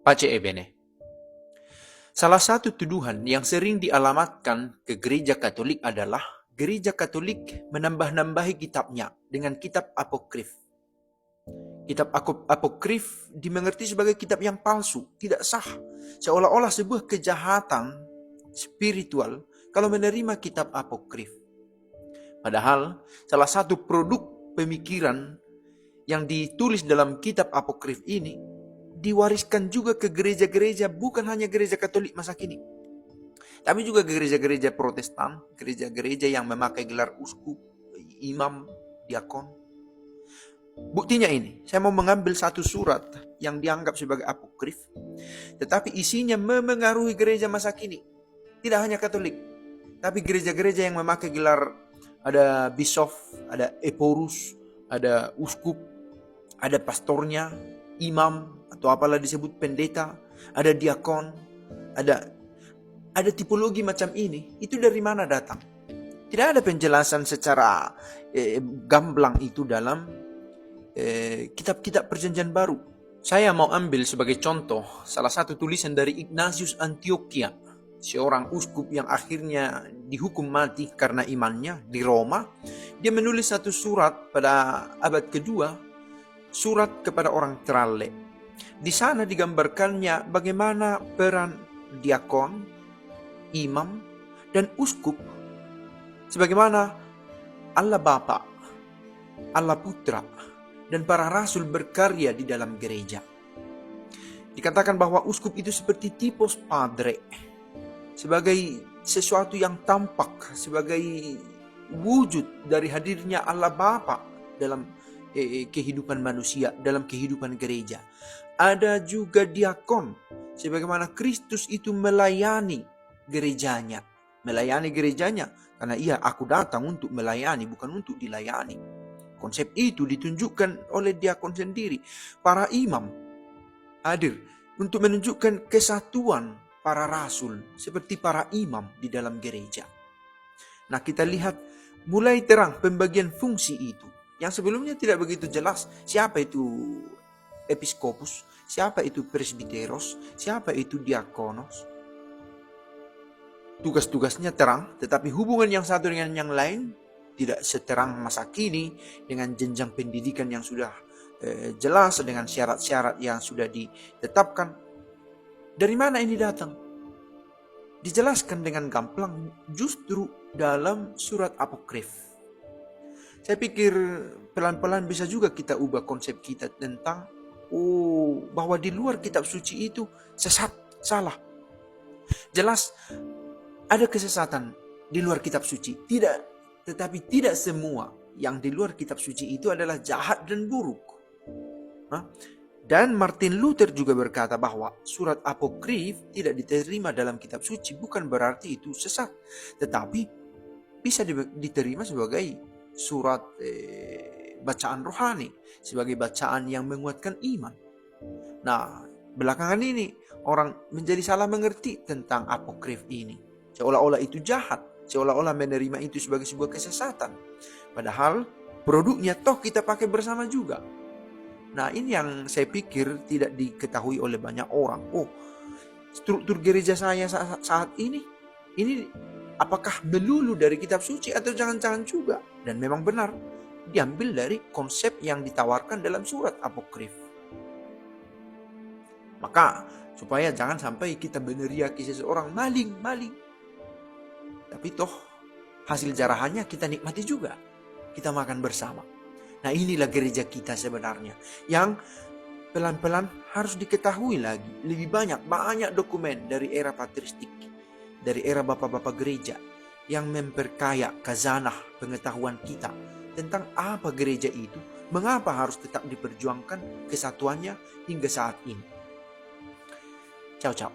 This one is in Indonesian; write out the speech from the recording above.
Pace e bene. Salah satu tuduhan yang sering dialamatkan ke gereja Katolik adalah gereja Katolik menambah-nambahi kitabnya dengan kitab apokrif. Kitab apokrif dimengerti sebagai kitab yang palsu, tidak sah, seolah-olah sebuah kejahatan spiritual kalau menerima kitab apokrif. Padahal salah satu produk pemikiran yang ditulis dalam kitab apokrif ini diwariskan juga ke gereja-gereja, bukan hanya gereja Katolik masa kini, tapi juga gereja-gereja Protestan, gereja-gereja yang memakai gelar uskup, imam, diakon. Buktinya ini, saya mau mengambil satu surat yang dianggap sebagai apokrif, tetapi isinya memengaruhi gereja masa kini. Tidak hanya Katolik, tapi gereja-gereja yang memakai gelar, ada bishop, ada eporus, ada uskup, ada pastornya, imam, atau apalah disebut pendeta, ada diakon, ada tipologi macam ini. Itu dari mana datang? Tidak ada penjelasan secara gamblang itu dalam kitab-kitab perjanjian baru. Saya mau ambil sebagai contoh salah satu tulisan dari Ignatius Antioquia, seorang uskup yang akhirnya dihukum mati karena imannya di Roma. Dia menulis satu surat pada abad kedua, surat kepada orang Tralle. Di sana digambarkannya bagaimana peran diakon, imam, dan uskup, sebagaimana Allah Bapa, Allah Putra, dan para rasul berkarya di dalam gereja. Dikatakan bahwa uskup itu seperti typos padre, sebagai sesuatu yang tampak, sebagai wujud dari hadirnya Allah Bapa dalam kehidupan manusia, dalam kehidupan gereja. Ada juga diakon, sebagaimana Kristus itu melayani gerejanya. Melayani gerejanya, karena aku datang untuk melayani, bukan untuk dilayani. Konsep itu ditunjukkan oleh diakon sendiri. Para imam hadir untuk menunjukkan kesatuan para rasul seperti para imam di dalam gereja. Nah, kita lihat mulai terang pembagian fungsi itu. Yang sebelumnya tidak begitu jelas siapa itu episkopus, siapa itu presbiteros, siapa itu diakonos. Tugas-tugasnya terang, tetapi hubungan yang satu dengan yang lain tidak seterang masa kini dengan jenjang pendidikan yang sudah jelas, dengan syarat-syarat yang sudah ditetapkan. Dari mana ini datang? Dijelaskan dengan gamblang justru dalam surat apokrif. Saya pikir pelan-pelan bisa juga kita ubah konsep kita tentang bahwa di luar kitab suci itu sesat, salah. Jelas ada kesesatan di luar kitab suci. Tetapi tidak semua yang di luar kitab suci itu adalah jahat dan buruk. Dan Martin Luther juga berkata bahwa surat apokrif tidak diterima dalam kitab suci bukan berarti itu sesat, tetapi bisa diterima sebagai surat bacaan rohani, sebagai bacaan yang menguatkan iman. Nah, belakangan ini orang menjadi salah mengerti tentang apokrif ini, seolah-olah itu jahat, seolah-olah menerima itu sebagai sebuah kesesatan. Padahal produknya toh kita pakai bersama juga. Nah, ini yang saya pikir tidak diketahui oleh banyak orang. Struktur gereja saya saat ini apakah melulu dari kitab suci atau jangan-jangan juga? Dan memang benar, diambil dari konsep yang ditawarkan dalam surat apokrif. Maka supaya jangan sampai kita meneriaki seseorang maling. Tapi toh hasil jarahannya kita nikmati juga. Kita makan bersama. Nah, inilah gereja kita sebenarnya. Yang pelan-pelan harus diketahui lagi. Lebih banyak dokumen dari era patristik, dari era bapak-bapak gereja yang memperkaya khazanah pengetahuan kita tentang apa gereja itu, mengapa harus tetap diperjuangkan kesatuannya hingga saat ini. Ciao.